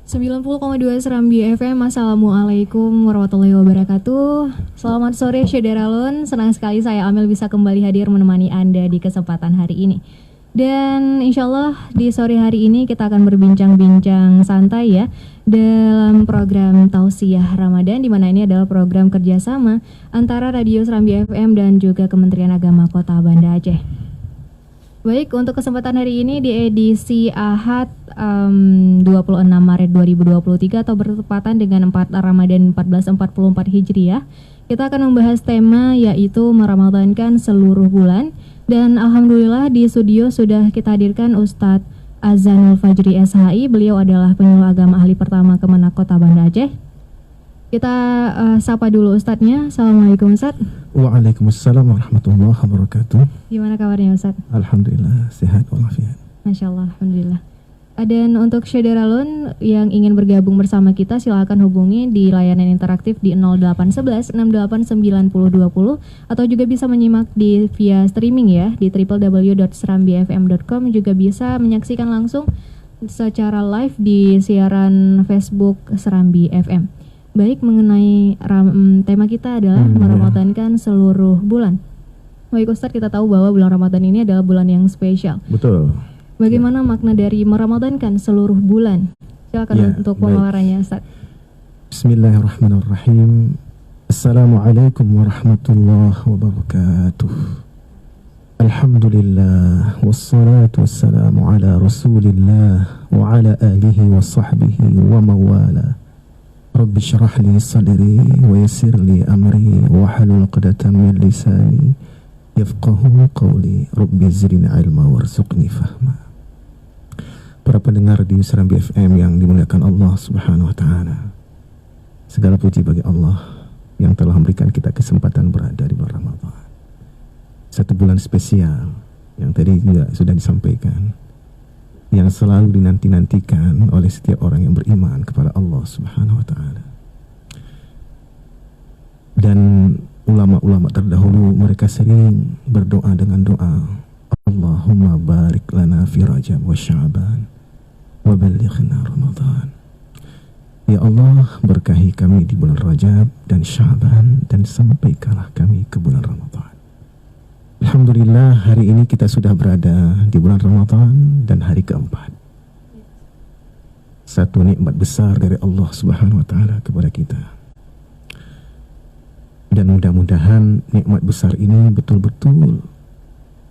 90,2 Serambi FM. Assalamualaikum warahmatullahi wabarakatuh. Selamat sore Syederalun. Senang sekali saya Amel bisa kembali hadir menemani Anda di kesempatan hari ini. Dan insya Allah di sore hari ini kita akan berbincang-bincang santai ya dalam program Tausiah Ramadan, di mana ini adalah program kerjasama antara Radio Serambi FM dan juga Kementerian Agama Kota Banda Aceh. Baik, untuk kesempatan hari ini di edisi Ahad 26 Maret 2023 atau bertepatan dengan 4 Ramadan 1444 Hijriah, kita akan membahas tema yaitu meramadankan seluruh bulan. Dan alhamdulillah di studio sudah kita hadirkan Ustadz Azanul Fajri SHI. Beliau adalah penyuluh agama ahli pertama Kemenak Kota Banda Aceh. Kita sapa dulu Ustadznya. Assalamualaikum Ustadz. Waalaikumsalam warahmatullahi wabarakatuh. Gimana kabarnya Ustadz? Alhamdulillah sehat walafiat. Masya Allah, alhamdulillah. Dan untuk Syederalun yang ingin bergabung bersama kita, silakan hubungi di layanan interaktif di 0811 689020 atau juga bisa menyimak di via streaming ya di www.serambifm.com. Juga bisa menyaksikan langsung secara live di siaran Facebook Serambi FM. Baik, mengenai tema kita adalah meramadankan seluruh bulan. Baik Ustadz, kita tahu bahwa bulan Ramadan ini adalah bulan yang spesial. Betul. Bagaimana makna dari meramadankan seluruh bulan? Silakan untuk pemaparannya Ustaz. Bismillahirrahmanirrahim. Assalamualaikum warahmatullahi wabarakatuh. Alhamdulillah wassalatu wassalamu ala Rasulillah wa ala alihi wa sahbihi wa mawala. Rabbi syrah li sadri wa yassir li amri wa halul 'uqdatam min lisani yafqahu qawli. Rabbi zidni ilma warzuqni fahma. Para pendengar di Serambi FM yang dimuliakan Allah Subhanahu wa taala. Segala puji bagi Allah yang telah memberikan kita kesempatan berada di bulan Ramadan. Satu bulan spesial yang tadi juga sudah disampaikan, yang selalu dinanti-nantikan oleh setiap orang yang beriman kepada Allah Subhanahu wa taala. Dan ulama-ulama terdahulu mereka sering berdoa dengan doa, Allahumma barik lana fi Rajab wa Sya'ban wa ballighna Ramadan. Ya Allah, berkahi kami di bulan Rajab dan Sya'ban dan sampaikanlah kami ke bulan Ramadan. Alhamdulillah, hari ini kita sudah berada di bulan Ramadan dan hari keempat. Satu nikmat besar dari Allah Subhanahu wa taala kepada kita. Dan mudah-mudahan nikmat besar ini betul-betul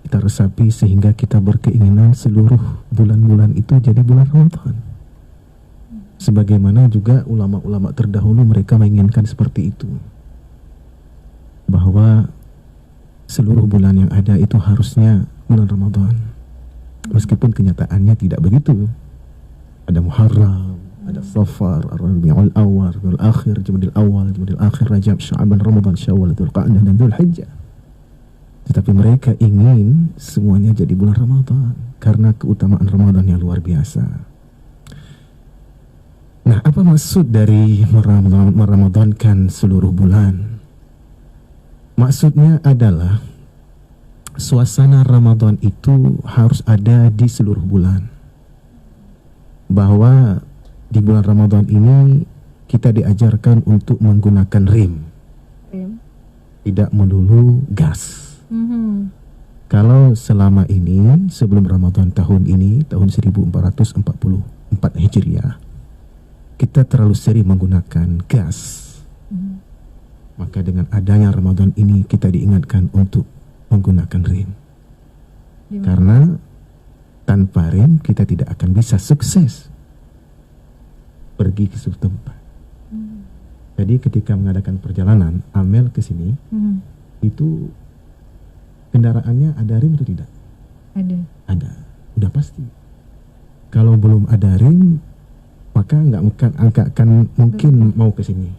kita resapi sehingga kita berkeinginan seluruh bulan-bulan itu jadi bulan Ramadan. Sebagaimana juga ulama-ulama terdahulu mereka menginginkan seperti itu, bahwa seluruh bulan yang ada itu harusnya bulan Ramadan. Meskipun kenyataannya tidak begitu. Ada Muharram, ada Safar, Rabiul Awwal, Rabiul Akhir, Jumadil Awal, Jumadil Akhir, Rajab, Sya'ban, Ramadan, Syawal, Dzulqa'dah dan Dzulhijjah. Tetapi mereka ingin semuanya jadi bulan Ramadan karena keutamaan Ramadan yang luar biasa. Nah, apa maksud dari meramadankan seluruh bulan? Maksudnya adalah suasana Ramadan itu harus ada di seluruh bulan. Bahwa di bulan Ramadan ini kita diajarkan untuk menggunakan rem. Tidak melulu gas. Kalau selama ini sebelum Ramadan tahun ini, tahun 1444 Hijriah, kita terlalu sering menggunakan gas. Maka dengan adanya Ramadan ini kita diingatkan untuk menggunakan rem. Karena tanpa rem kita tidak akan bisa sukses pergi ke suatu tempat. Jadi ketika mengadakan perjalanan Amel ke sini, itu kendaraannya ada rem atau tidak? Ada. Udah pasti. Kalau belum ada rem, maka nggak akan mungkin mau ke sini.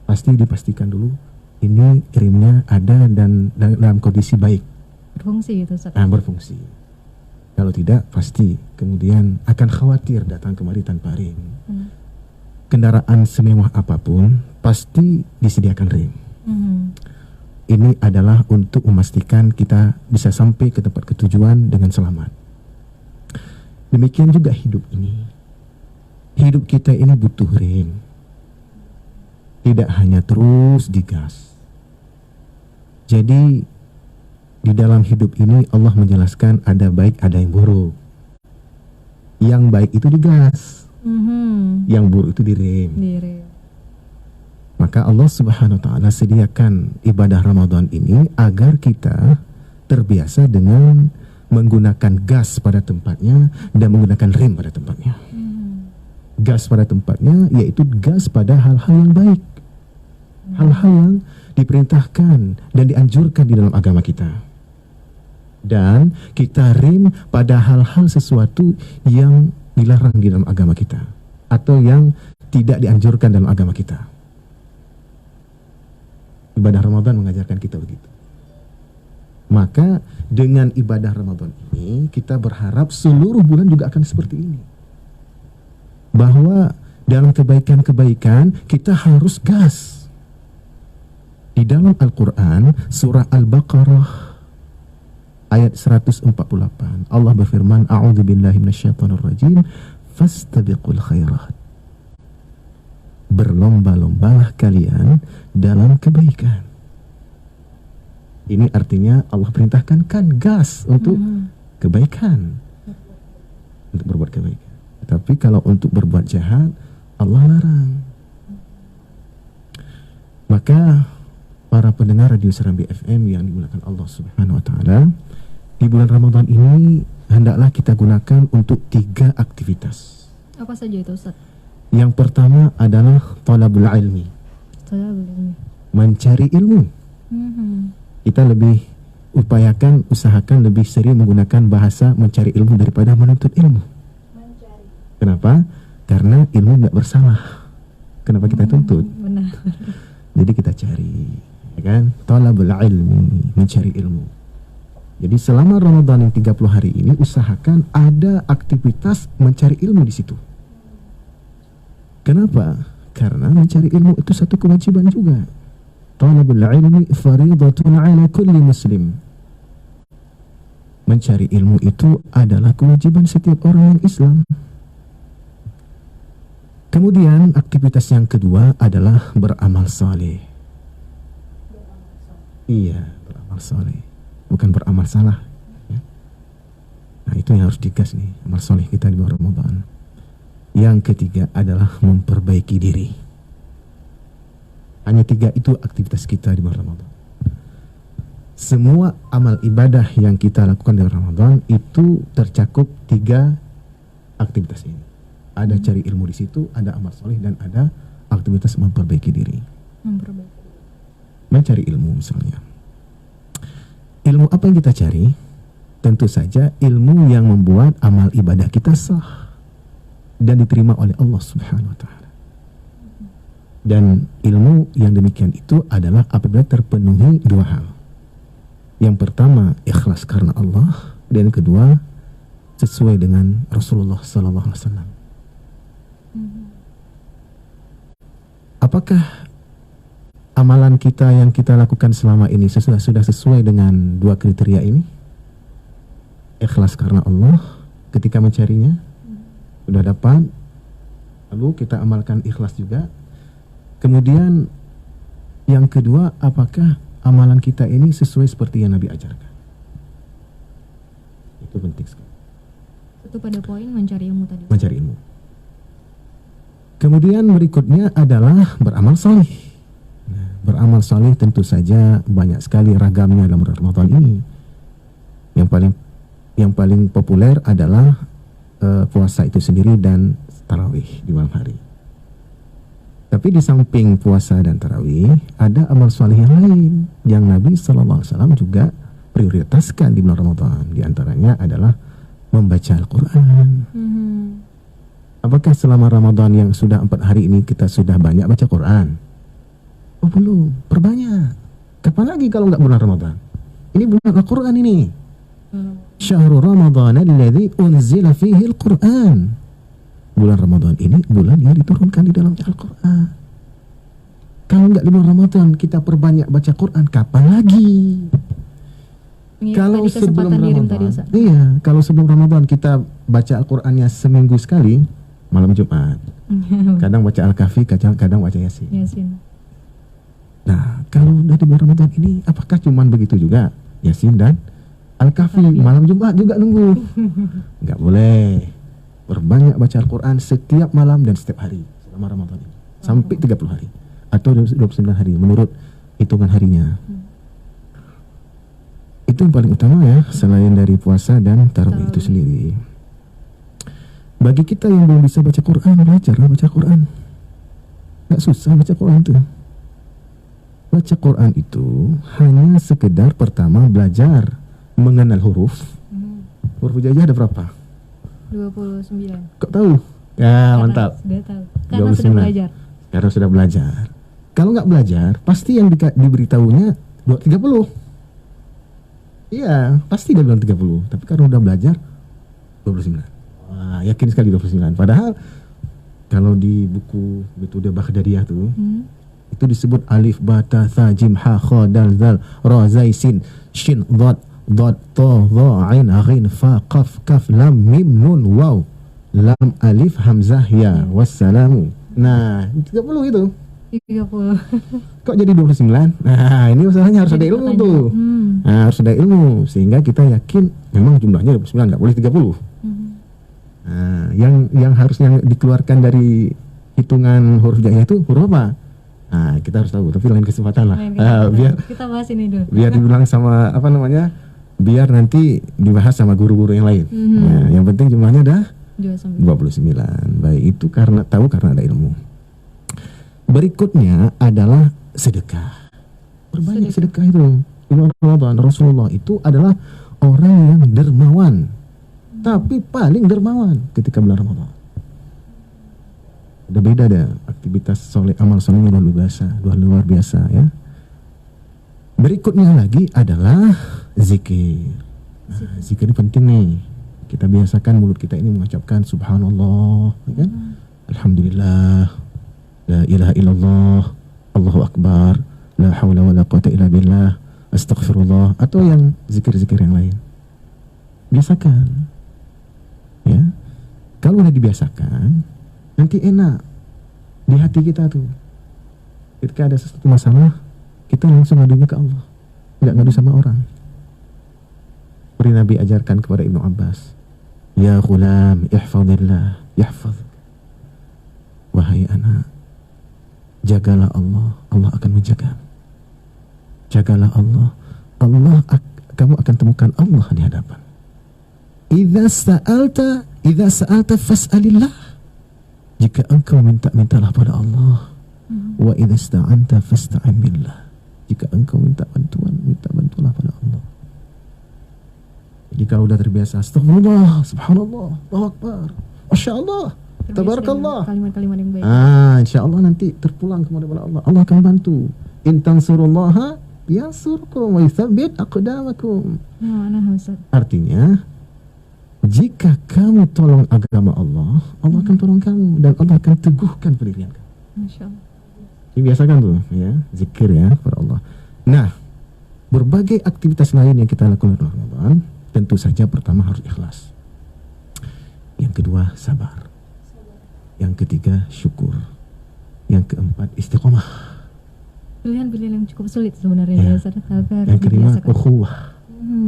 Pasti dipastikan dulu ini remnya ada dan dalam kondisi baik. Berfungsi itu Ustaz. Berfungsi. Kalau tidak, pasti kemudian akan khawatir datang kemari tanpa rem. Kendaraan semewah apapun pasti disediakan rem. Ini adalah untuk memastikan kita bisa sampai ke tempat ketujuan dengan selamat. Demikian juga hidup ini. hidup kita ini butuh rem. Tidak hanya terus digas. Jadi di dalam hidup ini Allah menjelaskan ada baik, ada yang buruk. Yang baik itu digas, yang buruk itu direm. Maka Allah Subhanahu wa Ta'ala sediakan ibadah Ramadan ini agar kita terbiasa dengan menggunakan gas pada tempatnya dan menggunakan rem pada tempatnya. Gas pada tempatnya yaitu gas pada hal-hal yang baik, hal-hal yang diperintahkan dan dianjurkan di dalam agama kita. Dan kita rem pada hal-hal sesuatu yang dilarang di dalam agama kita atau yang tidak dianjurkan dalam agama kita. Ibadah Ramadan mengajarkan kita begitu. Maka dengan ibadah Ramadan ini kita berharap seluruh bulan juga akan seperti ini. Bahwa dalam kebaikan-kebaikan kita harus gas. Di dalam Al-Quran surah Al-Baqarah ayat 148 Allah berfirman, A'udzubillahi minasyaitonirrajim, fastabiqul khairat. Berlomba-lombalah kalian dalam kebaikan. Ini artinya Allah perintahkan kan gas untuk kebaikan, untuk berbuat kebaikan. Tapi kalau untuk berbuat jahat Allah larang. Maka para pendengar Radio Serambi FM yang dimuliakan Allah Subhanahu wa Ta'ala, di bulan Ramadan ini hendaklah kita gunakan untuk 3 aktivitas. Apa saja itu, Ustaz? Yang pertama adalah talabul ilmi. Mencari ilmu. Kita lebih usahakan lebih sering menggunakan bahasa mencari ilmu daripada menuntut ilmu. Kenapa? Karena ilmu nggak bersalah. Kenapa kita tuntut? Benar. Jadi kita cari, ya kan? Talabul ilmi, mencari ilmu. Jadi selama Ramadan yang 30 hari ini usahakan ada aktivitas mencari ilmu di situ. Kenapa? Karena mencari ilmu itu satu kewajiban juga. Talabul ilmi fariidatun 'ala kulli muslim. Mencari ilmu itu adalah kewajiban setiap orang yang Islam. Kemudian aktivitas yang kedua adalah beramal saleh. Iya, beramal saleh, bukan beramal salah. Nah, itu yang harus digas nih, amal saleh kita di bulan Ramadan. Yang ketiga adalah memperbaiki diri. Hanya 3 itu aktivitas kita di bulan Ramadan. Semua amal ibadah yang kita lakukan di Ramadan itu tercakup 3 aktivitas ini. Ada cari ilmu di situ, ada amal soleh, dan ada aktivitas memperbaiki diri. Mencari ilmu misalnya. Ilmu apa yang kita cari? Tentu saja ilmu yang membuat amal ibadah kita sah dan diterima oleh Allah Subhanahu wa Ta'ala. Dan ilmu yang demikian itu adalah apabila terpenuhi 2 hal. Yang pertama, ikhlas karena Allah, dan yang kedua, sesuai dengan Rasulullah sallallahu alaihi wasallam. Apakah amalan kita yang kita lakukan selama ini sudah sesuai dengan 2 kriteria ini? Ikhlas karena Allah ketika mencarinya, sudah dapat, lalu kita amalkan ikhlas juga. Kemudian yang kedua, apakah amalan kita ini sesuai seperti yang Nabi ajarkan? Itu penting sekali. Itu pada poin mencari ilmu tadi. Mencari ilmu. Kemudian berikutnya adalah beramal saleh. Nah, beramal saleh tentu saja banyak sekali ragamnya dalam Ramadan ini. Yang paling populer adalah puasa itu sendiri dan tarawih di malam hari. Tapi di samping puasa dan tarawih, ada amal saleh yang lain yang Nabi SAW juga prioritaskan di bulan Ramadan. Di antaranya adalah membaca Al-Quran. Apakah selama Ramadan yang sudah 4 hari ini kita sudah banyak baca Quran? Oh belum, perbanyak. Kapan lagi kalau nggak bulan Ramadan? Ini bulan Al-Quran ini. Syahrul Ramadan alladzi unzila fihi Al-Quran. Bulan Ramadan ini bulan yang diturunkan di dalam Al-Quran. Kalau nggak di bulan Ramadan kita perbanyak baca Quran, kapan lagi? Kalau sebelum Ramadan, kalau sebelum Ramadan kita baca Al-Qurannya seminggu sekali, malam Jumat. Kadang baca Al-Kahfi, kadang baca Yasin. Nah, kalau udah di bulan Ramadan ini, apakah cuman begitu juga? Yasin dan Al-Kahfi malam Jumat juga nunggu? Enggak boleh. Berbanyak baca Al-Quran setiap malam dan setiap hari selama Ramadan ini. Sampai 30 hari. Atau 29 hari menurut hitungan harinya. Itu yang paling utama ya, selain dari puasa dan tarawih itu sendiri. Bagi kita yang belum bisa baca Quran, belajarlah baca Quran. Gak susah baca Quran itu. Baca Quran itu hanya sekedar pertama belajar mengenal huruf. Huruf hijaiyah ada berapa? 29. Kok tahu? Ya, mantap. Sudah tahu. Karena sudah belajar. Karena sudah belajar. Kalau nggak belajar, pasti yang diberitahunya 30. Iya, pasti dia bilang 30. Tapi karena udah belajar 29. Wah, yakin sekali 29. Padahal kalau di buku metode Baghdadiyah tuh, itu disebut alif, ba, ta, tha, jim, ha, kha, dal, zal, ra, zai, sin, shin, dhat, dhat, ta, dha, ain, ghain, fa, qaf, kaf, lam, mim, nun, waw, lam, alif, hamzah, ya, wassalamu. Nah, 30 itu. 30. Kok jadi 29? Nah, ini masalahnya harus ada ilmu tuh. Nah, harus ada ilmu sehingga kita yakin memang jumlahnya 29, nggak boleh 30. Nah, yang harusnya dikeluarkan dari hitungan huruf hijaiyah itu huruf apa? Nah, kita harus tahu, tapi lain kesempatan lah. Biar kita bahas ini dulu. Biar dibilang sama apa namanya? Biar nanti dibahas sama guru-guru yang lain. Nah, yang penting jumlahnya dah 29. Baik, itu karena ada ilmu. Berikutnya adalah sedekah. Berbanyak sedekah itu. Di Ramadan Rasulullah itu adalah orang yang dermawan. Tapi paling dermawan ketika bulan Ramadan. Udah beda dah aktivitas soleh, amal solehnya luar biasa ya. Berikutnya lagi adalah zikir. Nah, zikir ini penting nih. Kita biasakan mulut kita ini mengucapkan subhanallah, ya kan? Alhamdulillah, la ilaha illallah, Allahu akbar, la haula wala quwata illa billah, astaghfirullah, atau yang zikir-zikir yang lain. Biasakan. Ya. Kalau udah dibiasakan, nanti enak di hati kita tuh. Ketika ada sesuatu masalah, kita langsung ngadunya ke Allah, nggak ngadu sama orang. Seperti Nabi ajarkan kepada Ibnu Abbas, ya ghulam ihfazillah yahfaz. Wahai anak, jagalah Allah, Allah akan menjaga. Jagalah Allah, kamu akan temukan Allah di hadapan. Idza sa'alta fas'alillah. Jika engkau mintalah pada Allah. Wa idza ista'anta fasta'in billah. Jika engkau bantulah pada Allah. Jadi kalau udah terbiasa astagfirullah, subhanallah, Allahu akbar, masyaallah, tabarakallah, kalimat-kalimat yang baik. Insyaallah nanti terpulang kepada Allah. Allah akan bantu. In tansurullaha yansurkum wa yuthabbit aqdamakum. Artinya, jika kamu tolong agama Allah, Allah akan tolong kamu dan Allah akan teguhkan pendirian kamu. Masyaallah. Ini biasakan tuh ya, zikir ya kepada Allah. Nah, berbagai aktivitas lain yang kita lakukan dalam Ramadan, tentu saja pertama harus ikhlas. Yang kedua sabar. Yang ketiga syukur. Yang keempat istiqomah. Pilihan-pilihan yang cukup sulit sebenarnya. Ya. Yang kelima ukhuwah.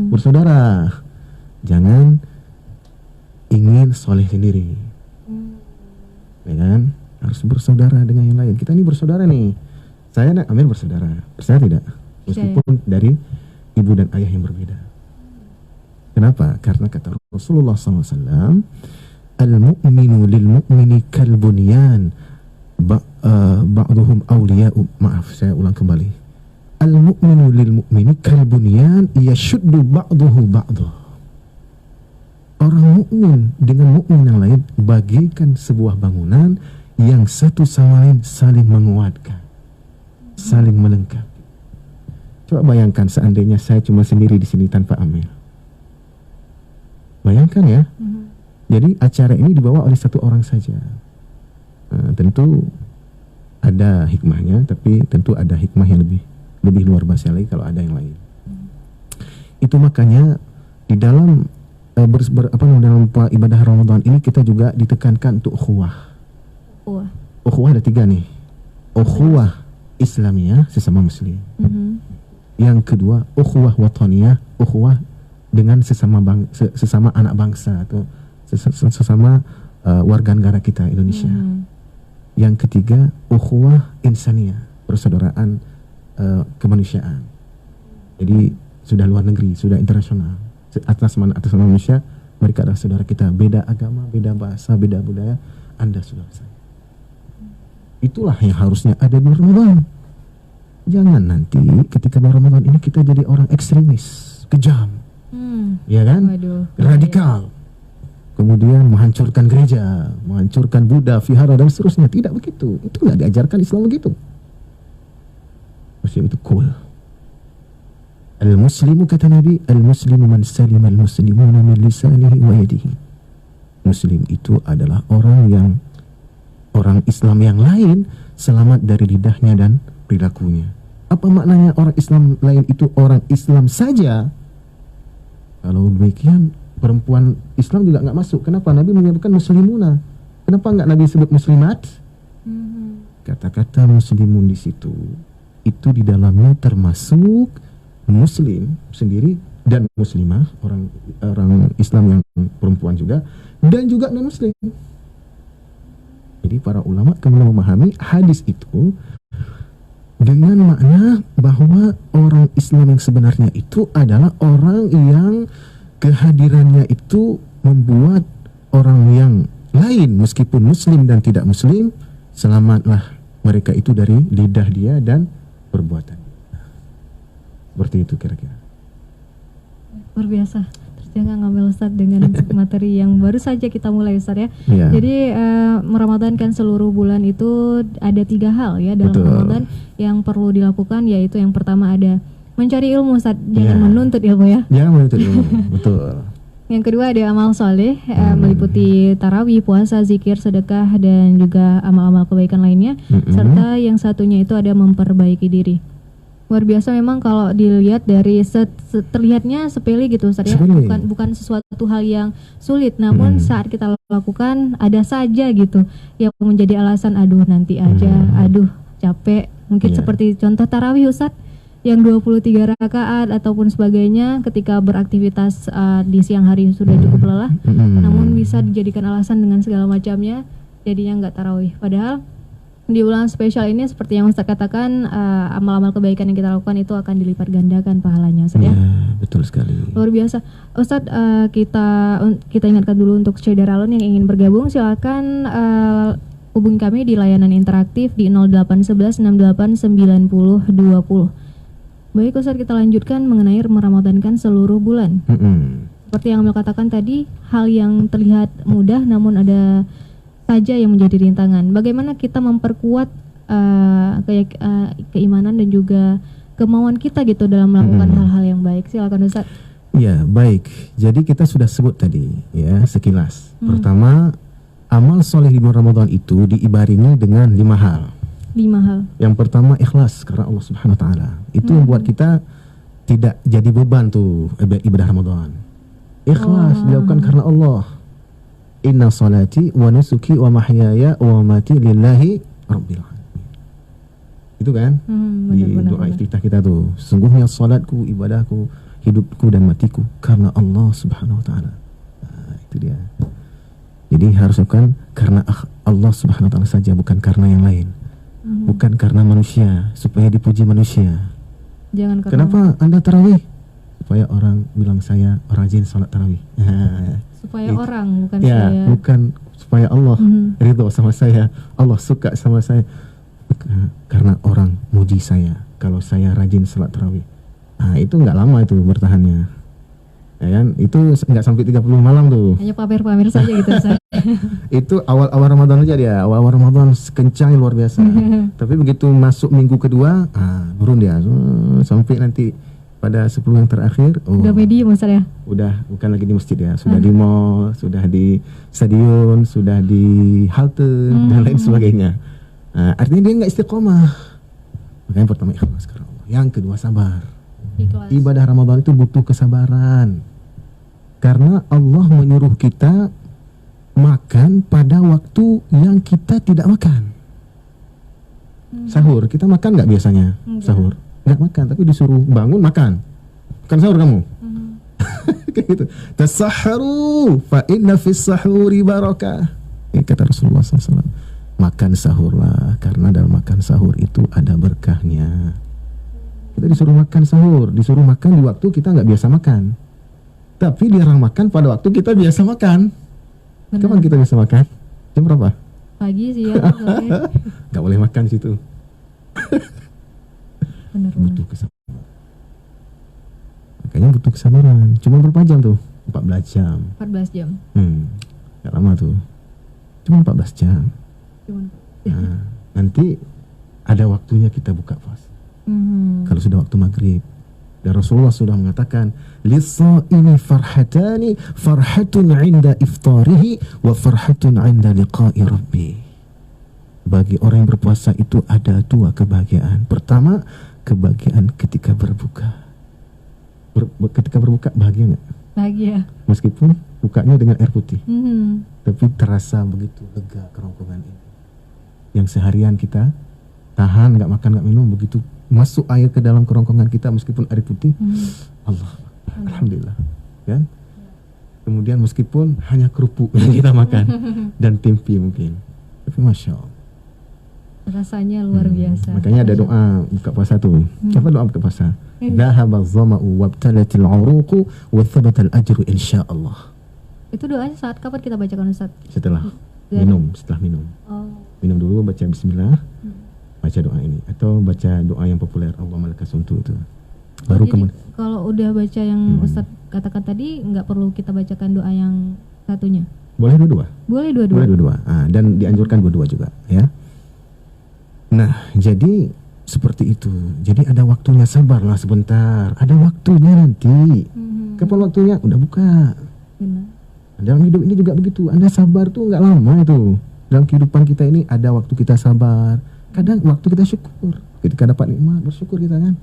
Bersaudara. Jangan ingin soleh sendiri, ya kan? Harus bersaudara dengan yang lain. Kita ini bersaudara nih. Saya dan Amir bersaudara. Percaya tidak? Meskipun dari ibu dan ayah yang berbeda. Kenapa? Karena kata Rasulullah SAW, al-mu'minu lil-mu'mini kal-bunyan ba'duhum awliya'u. Maaf, saya ulang kembali. Al-mu'minu lil-mu'mini kal-bunyan yashuddu ba'duhu ba'duh. Orang mukmin dengan mukmin yang lain bagaikan sebuah bangunan yang satu sama lain saling menguatkan, saling melengkapi. Coba bayangkan seandainya saya cuma sendiri di sini tanpa Amir. Bayangkan ya. Jadi acara ini dibawa oleh satu orang saja. Tentu ada hikmahnya, tapi tentu ada hikmah yang lebih luar biasa lagi kalau ada yang lain. Itu makanya di dalam dalam ibadah Ramadan ini kita juga ditekankan untuk ukhuwah. Ukhuwah ada 3 nih. Ukhuwah Islamiyah, sesama muslim. Yang kedua, ukhuwah wataniyah, ukhuwah dengan sesama anak bangsa atau sesama warga negara kita Indonesia. Yang ketiga, ukhuwah insaniyah, persaudaraan kemanusiaan. Jadi sudah luar negeri, sudah internasional. Atas nama manusia, mereka adalah saudara kita. Beda agama, beda bahasa, beda budaya, Anda saudara saya. Itulah yang harusnya ada di Ramadan. Jangan nanti ketika bulan Ramadan ini kita jadi orang ekstremis, kejam, ya kan? Waduh, radikal. Kemudian menghancurkan gereja, menghancurkan Buddha, vihara dan seterusnya. Tidak begitu. Itu nggak diajarkan Islam begitu. Muslim itu cool. Al-muslimu kata Nabi, al-muslimu man salima al-muslimuna min lisanihi wa yadihi. Muslim itu adalah orang Islam yang lain selamat dari lidahnya dan perilakunya. Apa maknanya orang Islam lain itu orang Islam saja? Kalau demikian perempuan Islam juga nggak masuk. Kenapa Nabi menyebutkan muslimuna? Kenapa nggak Nabi sebut muslimat? Kata-kata muslimun di situ itu di dalamnya termasuk muslim sendiri dan muslimah, orang Islam yang perempuan juga, dan juga non muslim. Jadi para ulama kemudian memahami hadis itu dengan makna bahwa orang Islam yang sebenarnya itu adalah orang yang kehadirannya itu membuat orang yang lain meskipun muslim dan tidak muslim selamatlah mereka itu dari lidah dia dan perbuatan. Seperti itu kira-kira. Luar biasa. Ternyata ngambil Ustadz dengan materi yang baru saja kita mulai Ustadz ya. Jadi meramadankan kan seluruh bulan itu ada 3 hal ya dalam Ramadan yang perlu dilakukan, yaitu yang pertama ada mencari ilmu Ustadz, jangan menuntut ilmu ya. Jangan menuntut ilmu, betul. Yang kedua ada amal soleh, meliputi tarawih, puasa, zikir, sedekah, dan juga amal-amal kebaikan lainnya. Serta yang satunya itu ada memperbaiki diri. Luar biasa memang kalau dilihat dari terlihatnya sepele gitu Ustaz ya, bukan sesuatu hal yang sulit, namun saat kita lakukan ada saja gitu yang menjadi alasan aduh nanti aja, aduh capek, mungkin seperti contoh tarawih Ustaz yang 23 rakaat ataupun sebagainya, ketika beraktivitas di siang hari sudah cukup lelah, namun bisa dijadikan alasan dengan segala macamnya jadinya nggak tarawih. Padahal di bulan spesial ini seperti yang Ustaz katakan, amal-amal kebaikan yang kita lakukan itu akan dilipat gandakan pahalanya Ustaz ya. Betul sekali. Luar biasa. Ustaz, kita ingatkan dulu untuk Syederalun yang ingin bergabung, silakan hubungi kami di layanan interaktif di 0811 68 90 20. Baik Ustaz, kita lanjutkan mengenai meramadankan seluruh bulan. Seperti yang Amel katakan tadi, hal yang terlihat mudah namun ada saja yang menjadi rintangan. Bagaimana kita memperkuat keimanan dan juga kemauan kita gitu dalam melakukan hal-hal yang baik. Silakan Ustaz. Ya, baik. Jadi kita sudah sebut tadi ya sekilas. Pertama, amal soleh di bulan Ramadan itu diibaringi dengan 5 hal. 5 hal. Yang pertama ikhlas karena Allah Subhanahu wa taala. Itu membuat kita tidak jadi beban tuh ibadah Ramadan. Ikhlas dilakukan karena Allah. Inna salati wa nusuki wa mahyaya wa mamati lillahi rabbil alamin. Itu kan? Di doa iftitah kita tuh. Sesungguhnya salatku, ibadahku, hidupku dan matiku karena Allah Subhanahu wa taala. Itu dia. Jadi harus bukan karena Allah Subhanahu wa taala saja, bukan karena yang lain. Bukan karena manusia, supaya dipuji manusia. Jangan karena Kenapa Anda tarawih? Supaya orang bilang saya rajin salat tarawih. Supaya orang, bukan saya. Bukan supaya Allah ridho sama saya, Allah suka sama saya. Karena orang muji saya kalau saya rajin salat tarawih. Itu nggak lama itu bertahannya. Ya kan? Itu nggak sampai 30 malam tuh. Hanya pamer-pamer saja gitu Ustaz. Itu awal-awal Ramadan aja dia. Awal-awal Ramadan kencang luar biasa. Tapi begitu masuk minggu kedua, turun dia. Sampai nanti pada 10 yang terakhir, udah medium Ustaz ya? Udah bukan lagi di masjid ya, sudah di mall, sudah di stadion, sudah di halte dan lain sebagainya. Artinya dia nggak istiqomah. Makanya pertama ikhlas karena Allah. Yang kedua sabar. Ikhlas. Ibadah Ramadan itu butuh kesabaran. Karena Allah menyuruh kita makan pada waktu yang kita tidak makan. Sahur, kita makan nggak biasanya? Sahur, nggak makan, tapi disuruh bangun makan. Kan sahur kamu? Kayak gitu. Tasahharu fa inna fis sahuri barakah. Ini kata Rasulullah SAW. Makan sahurlah, karena dalam makan sahur itu ada berkahnya. Kita disuruh makan sahur, disuruh makan di waktu kita nggak biasa makan. Tapi dilarang makan pada waktu kita biasa makan. Kapan kita biasa makan? Jam berapa? Pagi, siang, sore. Gak boleh makan di situ. Benar. Butuh kesabaran. Makanya butuh kesabaran. Cuma berapa jam tuh? 14 jam. 14 jam. Gak lama tuh. Cuma 14 jam. Nah, nanti ada waktunya kita buka puasa. Kalau sudah waktu maghrib. Dan Rasulullah sudah mengatakan, "Lis-shaimi farhatani, farhatun 'inda iftarihi wa farhatun 'inda liqa'i rabbih." Bagi orang yang berpuasa itu ada dua kebahagiaan. Pertama, kebahagiaan ketika berbuka. Ketika berbuka bahagia nggak? Bahagia. Meskipun bukanya dengan air putih, tapi terasa begitu lega kerongkongan ini. Yang seharian kita tahan, nggak makan, nggak minum, begitu masuk air ke dalam kerongkongan kita meskipun air putih, Allah, alhamdulillah, kan? Kemudian meskipun hanya kerupuk yang kita makan dan tempe mungkin, tapi masya Allah, rasanya luar biasa. Makanya ada doa buka puasa tuh. Apa doa buka puasa? Dhahaba dhama'u wabtalatil 'uruqu wa thabata al-ajru insyaallah. Itu doanya saat kapan kita bacakan, Ustaz? Setelah minum, minum dulu, baca bismillah, baca doa ini, atau baca doa yang populer Allahumma lakas sumtu itu. Baru kemudian kalau udah baca yang Ustaz katakan tadi, nggak perlu kita bacakan doa yang satunya. Boleh dua-dua. Boleh dua-dua. Dan dianjurkan dua-dua juga, ya. Nah, jadi seperti itu. Jadi ada waktunya, sabarlah sebentar. Ada waktunya nanti. Kapan waktunya? Udah buka. Benar. Dalam hidup ini juga begitu. Anda sabar tuh nggak lama itu. Dalam kehidupan kita ini ada waktu kita sabar. Kadang waktu kita syukur. Ketika dapat nikmat, bersyukur kita kan.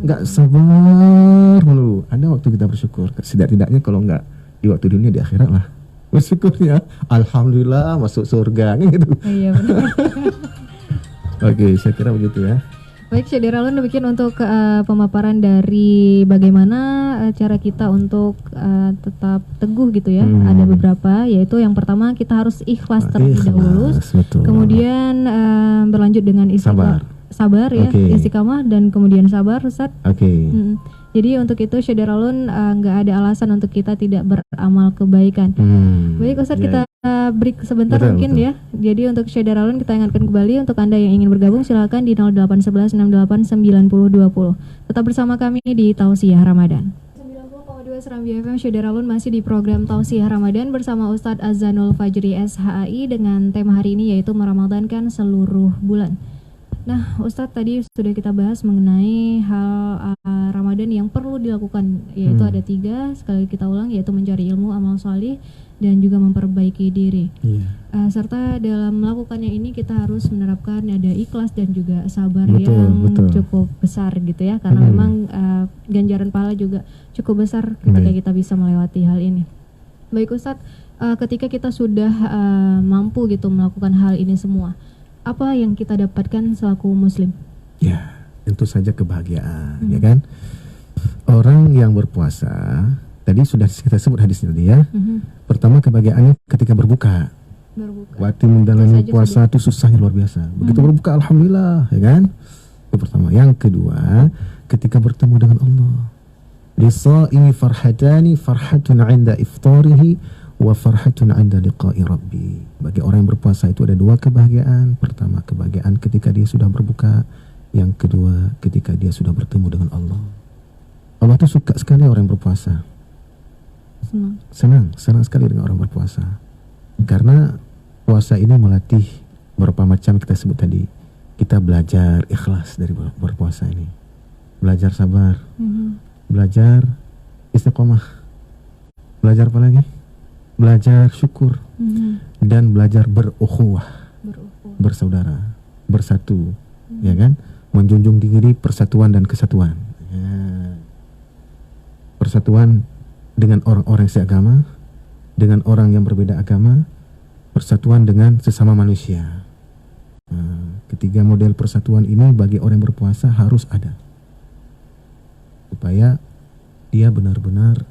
Nggak sabar melulu. Ada waktu kita bersyukur. Setidak-tidaknya kalau nggak di waktu dunia, di akhirat lah bersyukurnya. Alhamdulillah masuk surga kan gitu. Iya benar. Oke, saya kira begitu ya. Baik, Syederalun, demikian untuk pemaparan dari bagaimana cara kita untuk tetap teguh gitu ya. Ada beberapa, yaitu yang pertama kita harus ikhlas terlebih dahulu. Kemudian berlanjut dengan sabar ya, istiqamah, dan kemudian sabar, Ustaz. Jadi untuk itu Syederalun nggak ada alasan untuk kita tidak beramal kebaikan. Baik Ustaz, kita break sebentar mungkin ya. Jadi untuk Syederalun kita ingatkan kembali, untuk Anda yang ingin bergabung silakan di 0811689020. Tetap bersama kami di Tausiah Ramadan. 90,2 Serambi FM. Syederalun masih di program Tausiah Ramadan bersama Ustadz Azanul Fajri SHAI dengan tema hari ini yaitu meramadankan seluruh bulan. Nah, Ustadz, tadi sudah kita bahas mengenai hal Ramadan yang perlu dilakukan, yaitu ada 3, sekali kita ulang, yaitu mencari ilmu, amal solih, dan juga memperbaiki diri. Serta dalam melakukannya ini kita harus menerapkan ada ikhlas dan juga sabar yang cukup besar gitu ya, karena memang ganjaran pahala juga cukup besar ketika kita bisa melewati hal ini. Baik Ustadz, ketika kita sudah mampu gitu melakukan hal ini semua, apa yang kita dapatkan selaku muslim? Ya, tentu saja kebahagiaan, ya kan? Orang yang berpuasa, tadi sudah kita sebut hadisnya tadi ya. Pertama, kebahagiaannya ketika berbuka. Waktu menjalani puasa itu susahnya luar biasa. Begitu berbuka, alhamdulillah, ya kan? Itu pertama. Yang kedua, ketika bertemu dengan Allah. Lis-shaimi farhatani, farhatun 'inda iftarihi wa farhatun 'inda liqa'i rabbi. Bagi orang yang berpuasa itu ada dua kebahagiaan. Pertama, kebahagiaan ketika dia sudah berbuka. Yang kedua, ketika dia sudah bertemu dengan Allah. Allah itu suka sekali orang yang berpuasa. Senang sekali dengan orang berpuasa. Karena puasa ini melatih beberapa macam kita sebut tadi. Kita belajar ikhlas dari berpuasa ini. Belajar sabar. Belajar istiqomah. Belajar apa lagi? Belajar syukur. Dan belajar berukhuwah, bersaudara, bersatu, ya kan? Menjunjung tinggi persatuan dan kesatuan. Persatuan dengan orang-orang seagama, dengan orang yang berbeda agama, persatuan dengan sesama manusia. Ketiga model persatuan ini bagi orang yang berpuasa harus ada, supaya dia benar-benar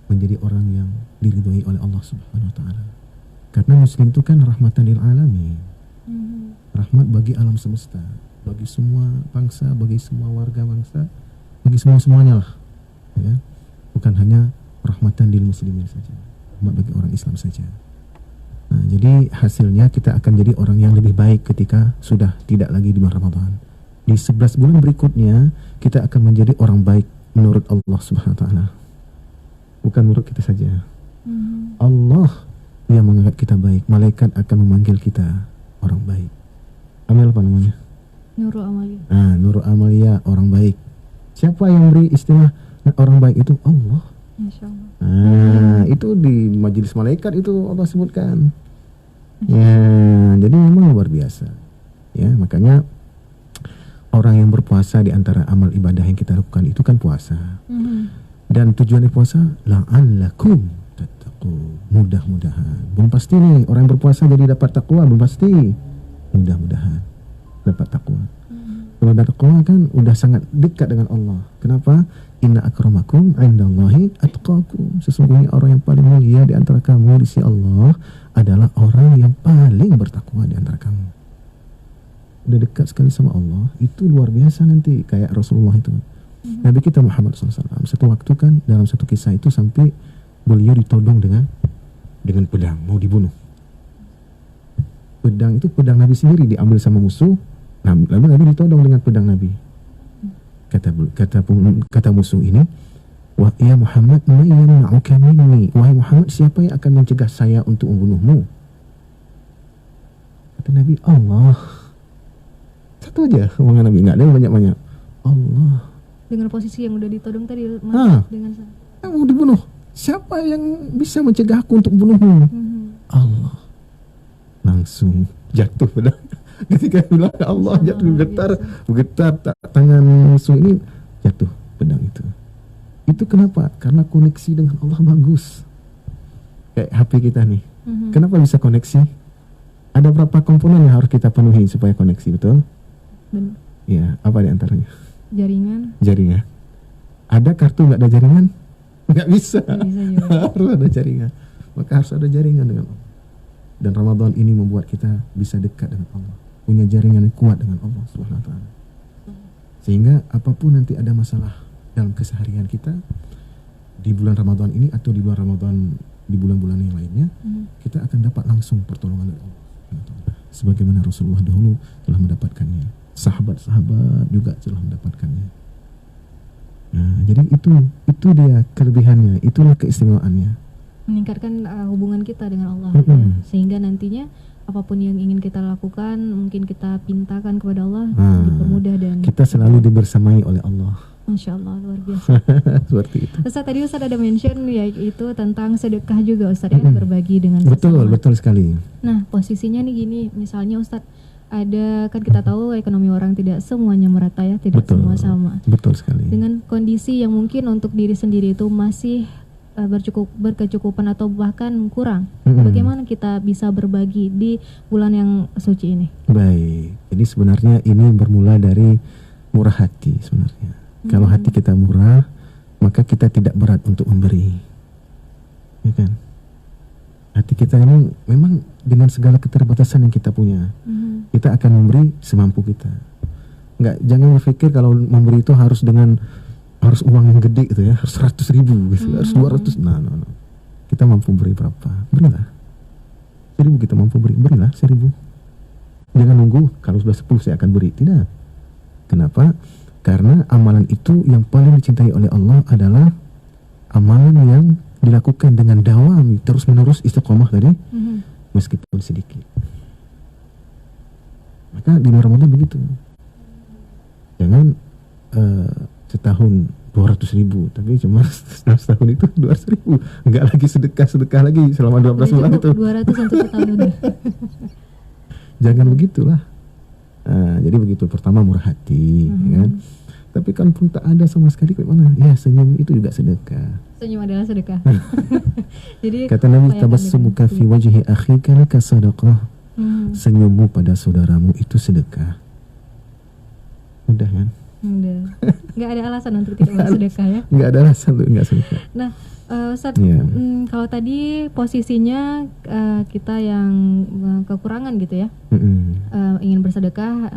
menjadi orang yang diridhoi oleh Allah Subhanahu wa taala. Karena muslim itu kan rahmatan lil alamin. Rahmat bagi alam semesta, bagi semua bangsa, bagi semua warga bangsa, bagi semuanya lah. Ya. Bukan hanya rahmatan lil muslimin saja, rahmat bagi orang Islam saja. Nah, jadi hasilnya kita akan jadi orang yang lebih baik ketika sudah tidak lagi di bulan Ramadan. Di 11 bulan berikutnya kita akan menjadi orang baik menurut Allah Subhanahu wa taala. Bukan menurut kita saja. Allah yang menganggap kita baik, malaikat akan memanggil kita orang baik. Amil apa namanya? Nurul Amalia. Nurul Amalia, orang baik. Siapa yang beri istilah orang baik itu? Allah. Masya Allah. Itu di majelis malaikat itu Allah sebutkan. Ya, jadi memang luar biasa. Ya, makanya orang yang berpuasa di antara amal ibadah yang kita lakukan itu kan puasa. Dan tujuan puasa la'allakum tattaqun. Mudah-mudahan. Belum pasti nih orang yang berpuasa jadi dapat takwa, belum pasti. Mudah-mudahan dapat takwa. Kalau dapat takwa kan udah sangat dekat dengan Allah. Kenapa? Inna akramakum indallahi atqakum. Sesungguhnya orang yang paling mulia di antara kamu di sisi Allah adalah orang yang paling bertakwa di antara kamu. Udah dekat sekali sama Allah, itu luar biasa nanti kayak Rasulullah itu. Nabi kita Muhammad SAW satu waktu kan dalam satu kisah itu sampai beliau ditodong dengan pedang, mau dibunuh. Pedang itu pedang Nabi sendiri diambil sama musuh. Lalu Nabi ditodong dengan pedang Nabi. Kata musuh ini, "Wah ya Muhammad, ma yamna'uka minni?" Wahai Muhammad, siapa yang akan mencegah saya untuk membunuhmu? Kata Nabi, Allah. Satu aja omongan Nabi, enggak ada yang banyak-banyak. Allah. Dengan posisi yang udah ditodong tadi, dengan mau dibunuh. Siapa yang bisa mencegah aku untuk bunuhmu? Allah. Langsung jatuh pedang. Ketika bilang Allah jatuh, getar tangan musuh ini, jatuh pedang itu. Itu kenapa? Karena koneksi dengan Allah bagus. Kayak HP kita nih. Kenapa bisa koneksi? Ada berapa komponen yang harus kita penuhi supaya koneksi, betul? Benar. Ya, apa di antaranya? Jaringan. Ada kartu nggak ada jaringan? Nggak bisa. Harus ada jaringan. Maka harus ada jaringan dengan Allah. Dan Ramadan ini membuat kita bisa dekat dengan Allah, punya jaringan yang kuat dengan Allah Subhanahu wa taala. Sehingga apapun nanti ada masalah dalam keseharian kita di bulan Ramadan ini atau di bulan Ramadan di bulan-bulan yang lainnya, kita akan dapat langsung pertolongan dari Allah Subhanahu wa taala. Sebagaimana Rasulullah dahulu telah mendapatkannya, sahabat-sahabat juga telah mendapatkannya. Nah, jadi itu dia kelebihannya, itulah keistimewaannya. Meningkatkan hubungan kita dengan Allah, sehingga nantinya apapun yang ingin kita lakukan, mungkin kita pintakan kepada Allah, dipermudah dan kita selalu dibersamai oleh Allah. Masya Allah, luar biasa. Seperti itu. Ustaz, tadi Ustaz ada mention yaitu tentang sedekah juga, Ustaz, ya, berbagi dengan sesama. Betul sekali. Nah, posisinya nih gini, misalnya Ustaz, ada kan kita tahu ekonomi orang tidak semuanya merata ya, tidak semua sama. Betul sekali. Dengan kondisi yang mungkin untuk diri sendiri itu masih berkecukupan atau bahkan kurang, bagaimana kita bisa berbagi di bulan yang suci ini? Baik, jadi sebenarnya ini bermula dari murah hati sebenarnya. Kalau hati kita murah, maka kita tidak berat untuk memberi, ya kan? Hati kita ini memang dengan segala keterbatasan yang kita punya, kita akan memberi semampu kita. Jangan berpikir kalau memberi itu harus uang yang gede gitu ya, harus 100.000 gitu, harus 200. Nah. Kita mampu beri berapa? Berilah. 1.000 kita mampu beri, berilah 1.000. Jangan nunggu kalau sudah 10 saya akan beri. Tidak. Kenapa? Karena amalan itu yang paling dicintai oleh Allah adalah amalan yang dilakukan dengan dawam, terus menerus istiqomah tadi, meskipun sedikit. Maka di Ramadan begitu. Jangan setahun 200.000, tapi cuma setahun itu 200.000. Enggak lagi sedekah lagi selama 12 bulan itu. 200 untuk setahun. Jangan begitulah. Jadi begitu, pertama murah hati, kan? Tapi kan pun tak ada sama sekali, bagaimana? Ya, senyum itu juga sedekah. Senyum adalah sedekah. Jadi kata Nabi, tabassumuka fi wajhi akhika laka sadaqah. Senyummu pada saudaramu itu sedekah. Udah kan? Udah. Nggak ada alasan untuk tidak bersedekah ya? Nggak ada alasan untuk nggak sedekah. Nah, Ustaz, kalau tadi posisinya kita yang kekurangan gitu ya, ingin bersedekah,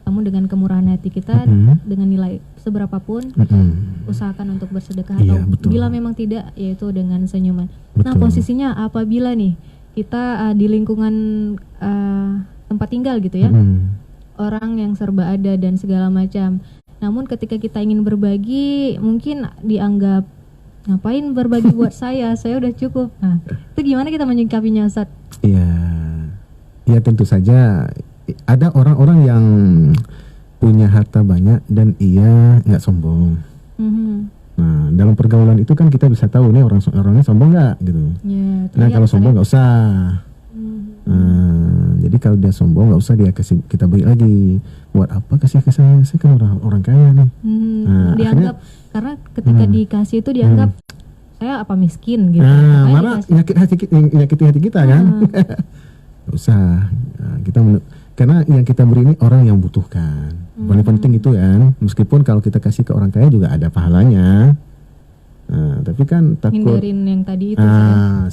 namun dengan kemurahan hati kita, dengan nilai seberapapun, usahakan untuk bersedekah, atau bila memang tidak, yaitu dengan senyuman. Nah, posisinya apabila nih kita di lingkungan tempat tinggal gitu ya, orang yang serba ada dan segala macam, namun ketika kita ingin berbagi, mungkin dianggap ngapain berbagi buat saya udah cukup. Nah, itu gimana kita menyikapinya, Ustaz? Iya, ya tentu saja ada orang-orang yang punya harta banyak dan ia nggak sombong. Nah, dalam pergaulan itu kan kita bisa tahu nih orangnya sombong nggak gitu. Nah, kalau sombong nggak usah. Jadi kalau dia sombong nggak usah dia kasih, kita beri lagi. Buat apa kasih ke saya? Saya kan orang kaya nih. Dianggap akhirnya, karena ketika dikasih itu dianggap saya apa miskin gitu. Malah nyakiti hati kita kan. Nggak usah. Karena yang kita beri ini orang yang butuhkan. Paling penting itu kan. Meskipun kalau kita kasih ke orang kaya juga ada pahalanya. Tapi kan takut hindarin yang tadi itu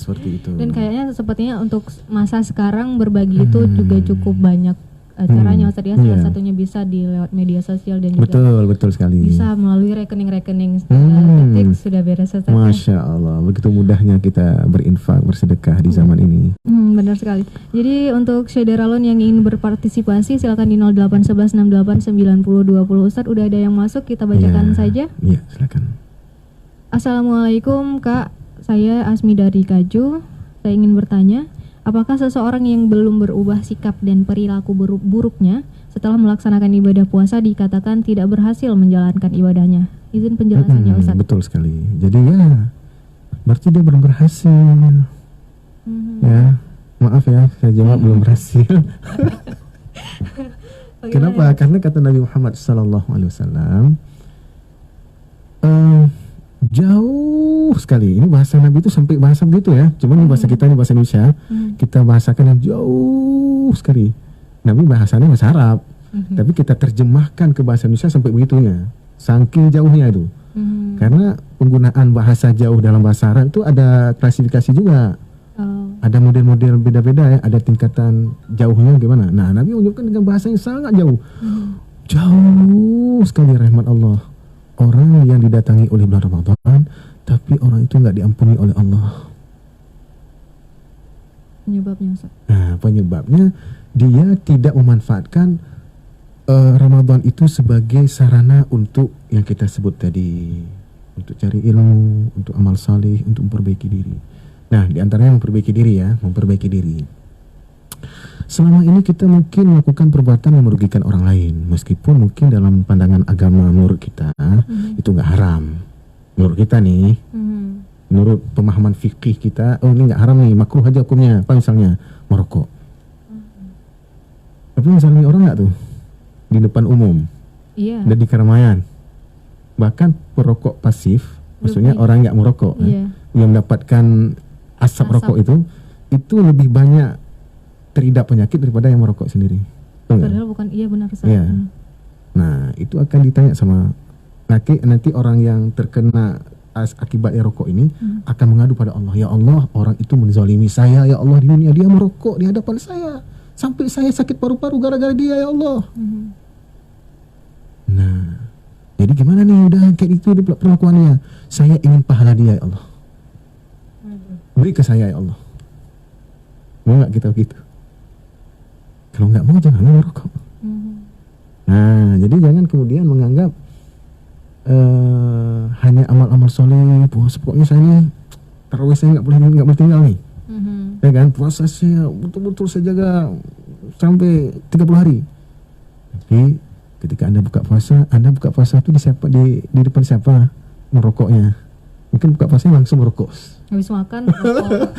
seperti itu. Dan kayaknya sepertinya untuk masa sekarang berbagi itu juga cukup banyak caranya, Ustaz ya. Salah satunya bisa di lewat media sosial dan juga betul sekali. Bisa melalui rekening-rekening detik sudah beres, Ustaz. Masya Allah, begitu mudahnya kita berinfak, bersedekah di zaman ini. Benar sekali. Jadi untuk Syederalon yang ingin berpartisipasi silakan di 0811689020. Ustaz, udah ada yang masuk, kita bacakan saja. Iya, silakan. Assalamualaikum Kak, saya Asmi dari Kaju. Saya ingin bertanya, apakah seseorang yang belum berubah sikap dan perilaku buruknya setelah melaksanakan ibadah puasa dikatakan tidak berhasil menjalankan ibadahnya? Izin penjelasannya, Ustaz. Betul sekali. Jadi ya, berarti dia belum berhasil. Ya, maaf ya, saya jawab belum berhasil. Kenapa? Karena kata Nabi Muhammad SAW, jauh sekali. Ini bahasa Nabi itu sampai bahasa begitu ya. Cuman bahasa kita ini bahasa Indonesia. Kita bahasakan yang jauh sekali. Nabi bahasanya bahasa Arab. Tapi kita terjemahkan ke bahasa Indonesia sampai begitunya. Saking jauhnya itu. Karena penggunaan bahasa jauh dalam bahasa Arab itu ada klasifikasi juga. Ada model-model beda-beda ya. Ada tingkatan jauhnya gimana. Nah, Nabi menunjukkan dengan bahasa yang sangat jauh. Jauh sekali rahmat Allah. Orang yang didatangi oleh bulan Ramadan, tapi orang itu nggak diampuni oleh Allah. Penyebabnya, Ustaz? Nah, penyebabnya dia tidak memanfaatkan Ramadan itu sebagai sarana untuk yang kita sebut tadi, untuk cari ilmu, untuk amal salih, untuk memperbaiki diri. Nah, diantaranya memperbaiki diri ya, memperbaiki diri. Selama ini kita mungkin melakukan perbuatan yang merugikan orang lain, meskipun mungkin dalam pandangan agama menurut kita itu nggak haram. Menurut kita nih, menurut pemahaman fikih kita, oh ini nggak haram nih, makruh aja hukumnya. Apa misalnya merokok. Tapi misalnya orang nggak tuh di depan umum, dan di keramaian, bahkan perokok pasif, maksudnya orang nggak merokok, yang mendapatkan asap rokok itu lebih banyak terhidap penyakit daripada yang merokok sendiri. Padahal bukan, iya benar, Ustaz. Ya. Nah, itu akan ditanya sama nanti orang yang terkena akibatnya rokok ini akan mengadu pada Allah. Ya Allah, orang itu menzalimi saya. Ya Allah, di dunia dia merokok di hadapan saya. Sampai saya sakit paru-paru gara-gara dia, ya Allah. Nah, jadi gimana nih udah kayak itu perlakuannya? Saya ingin pahala dia, ya Allah. Beri ke saya, ya Allah. Mau nggak kita gitu? Kalau nggak mau jangan merokok. Nah, jadi jangan kemudian menganggap hanya amal-amal soleh, puasa, pokoknya saya ini tarawih saya nggak boleh tinggal nih. Ya kan, puasa saya betul-betul saya jaga sampai 30 hari. Tapi ketika Anda buka puasa itu di depan siapa? Merokoknya. Mungkin buka puasanya langsung merokok. Habis makan merokok.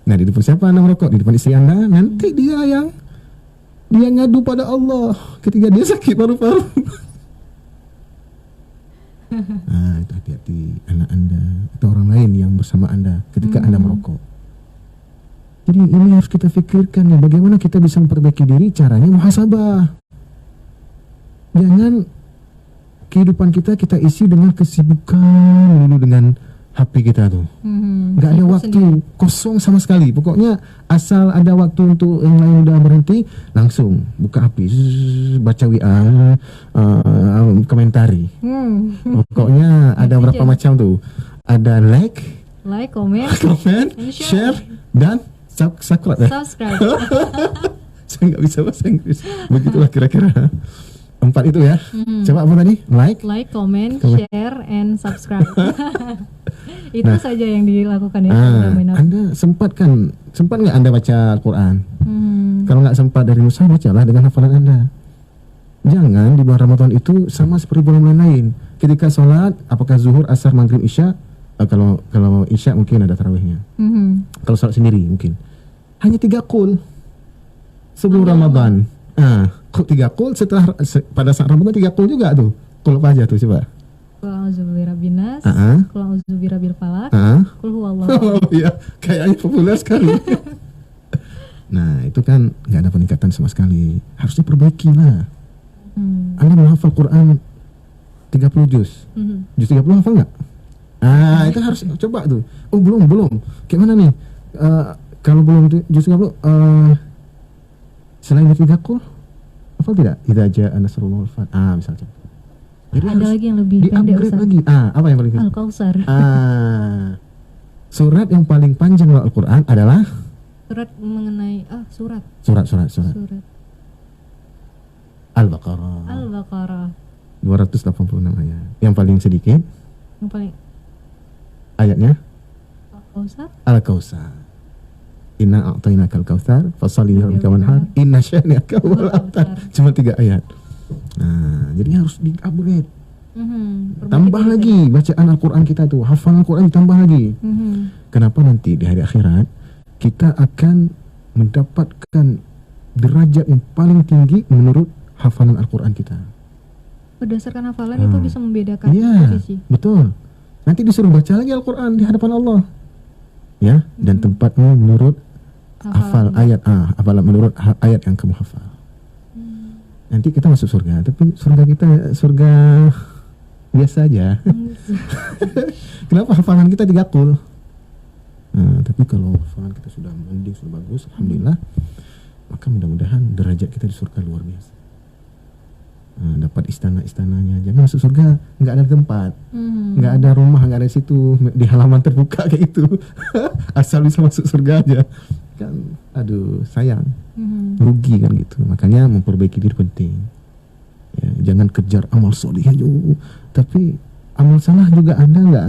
Nah, di depan siapa Anda merokok? Di depan istri Anda. Nanti dia ngadu pada Allah ketika dia sakit paru-paru. Itu hati-hati anak Anda atau orang lain yang bersama Anda ketika Anda merokok. Jadi ini harus kita pikirkan ya, bagaimana kita bisa memperbaiki diri. Caranya muhasabah. Jangan kehidupan kita isi dengan kesibukan dulu dengan HP kita tuh. Nggak ada waktu kosong sama sekali. Pokoknya asal ada waktu untuk yang lain udah berhenti, langsung buka HP, baca WA, komentari. Pokoknya ada berapa macam tuh. Ada like, comment, share, dan subscribe. Saya nggak bisa bahasa Inggris. Begitulah kira-kira. 4 itu ya. Coba apa tadi? Like, comment, share, and subscribe. Itu saja yang dilakukan ya. Anda sempat nggak Anda baca Al-Quran? Kalau nggak sempat dari Musa, bacalah dengan hafalan Anda. Jangan di bulan Ramadan itu sama seperti bulan lain. Ketika sholat, apakah zuhur, asar, maghrib, isya? Kalau isya mungkin ada tarawihnya. Kalau sholat sendiri mungkin hanya 3 qul sebelum Ramadan. Kok 3 qul pada saat Ramadan 3 qul juga tuh. Qul apa aja tuh coba? Qul a'udzu birabbin nas, qul a'udzu birabbil falaq, qul huwallahu. Oh iya, kayaknya populer sekali. Nah, itu kan nggak ada peningkatan sama sekali. Harusnya perbaiki lah. Anda menghafal Quran 30 juz. Juz 30 hafal nggak? Itu harus coba tuh. Oh, belum. Kayak mana nih? Kalau belum juz 30 selain dari 3 qul, hafal tidak? Idza jaa nasrullah wal fath. Misalnya. Jadi ada lagi yang lebih pendek lagi. Apa yang paling pendek? Al-Kautsar. Surat yang paling panjang dalam Al-Quran adalah surat mengenai surat. Al-Baqarah. 286 ayat. Yang paling sedikit? Yang paling ayatnya? Al-Kautsar. Inna a'tainakal kautsar fasholli li rabbika wanhar inna syani'aka huwal abtar. Cuma 3 ayat. Jadi harus di-upgrade. Tambah lagi bacaan Al-Quran kita tuh, hafalan Al-Quran tambah lagi. Kenapa nanti di hari akhirat kita akan mendapatkan derajat yang paling tinggi menurut hafalan Al-Quran kita. Berdasarkan hafalan itu bisa membedakan posisi. Betul. Nanti disuruh baca lagi Al-Quran di hadapan Allah. Ya, dan tempatnya menurut hafal ayat menurut ayat yang kamu hafal. Nanti kita masuk surga, tapi surga kita surga biasa aja. Kenapa hafalan kita 3 qul? Tapi kalau hafalan kita sudah mending, sudah bagus, alhamdulillah, maka mudah-mudahan derajat kita di surga luar biasa. Dapat istana-istananya. Jangan masuk surga nggak ada tempat, nggak ada rumah, nggak ada situ, di halaman terbuka kayak itu. Asal bisa masuk surga aja kan, aduh sayang, rugi kan gitu. Makanya memperbaiki diri penting ya, jangan kejar amal soleh aja, tapi amal salah juga Anda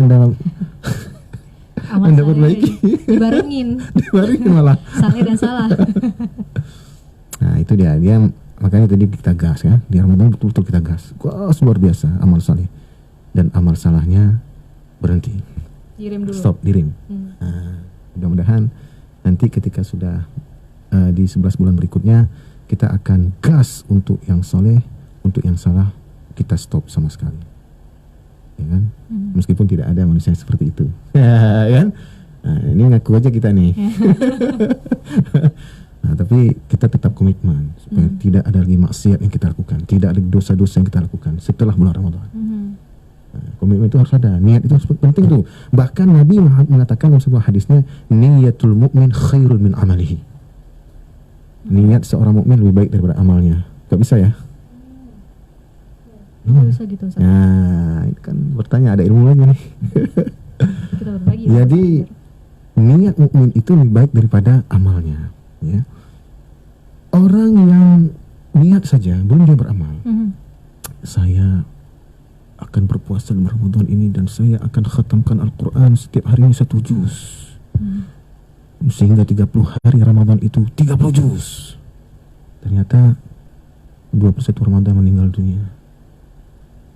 Anda perbaiki, dibarengin malah saleh dan salah. Nah itu dia makanya tadi kita gas ya, di Ramadan betul-betul kita gas, luar biasa amal saleh, dan amal salahnya berhenti, dirim dulu, stop, dirim. Mudah-mudahan nanti ketika sudah di 11 bulan berikutnya kita akan gas untuk yang soleh, untuk yang salah kita stop sama sekali, ya kan? Meskipun tidak ada manusia seperti itu, ya kan? Ini ngaku aja kita nih. Tapi kita tetap komitmen supaya tidak ada lagi maksiat yang kita lakukan, tidak ada dosa-dosa yang kita lakukan setelah bulan Ramadan. Komitmen itu harus ada, niat itu harus penting tuh. Bahkan Nabi mengatakan dalam sebuah hadisnya, niyatul mu'min khairun min amalihi. Niat seorang mukmin lebih baik daripada amalnya. Gak bisa ya? Bisa gitu. Nah, itu kan bertanya, ada ilmu lagi nih. Kita berbagi. Jadi niat mukmin itu lebih baik daripada amalnya. Ya. Orang yang niat saja belum dia beramal. Saya akan berpuasa di Ramadan ini dan saya akan khatamkan Al-Quran setiap harinya 1 juz. Sehingga 30 hari Ramadan itu 30 juz. Ternyata 21 Ramadan meninggal dunia.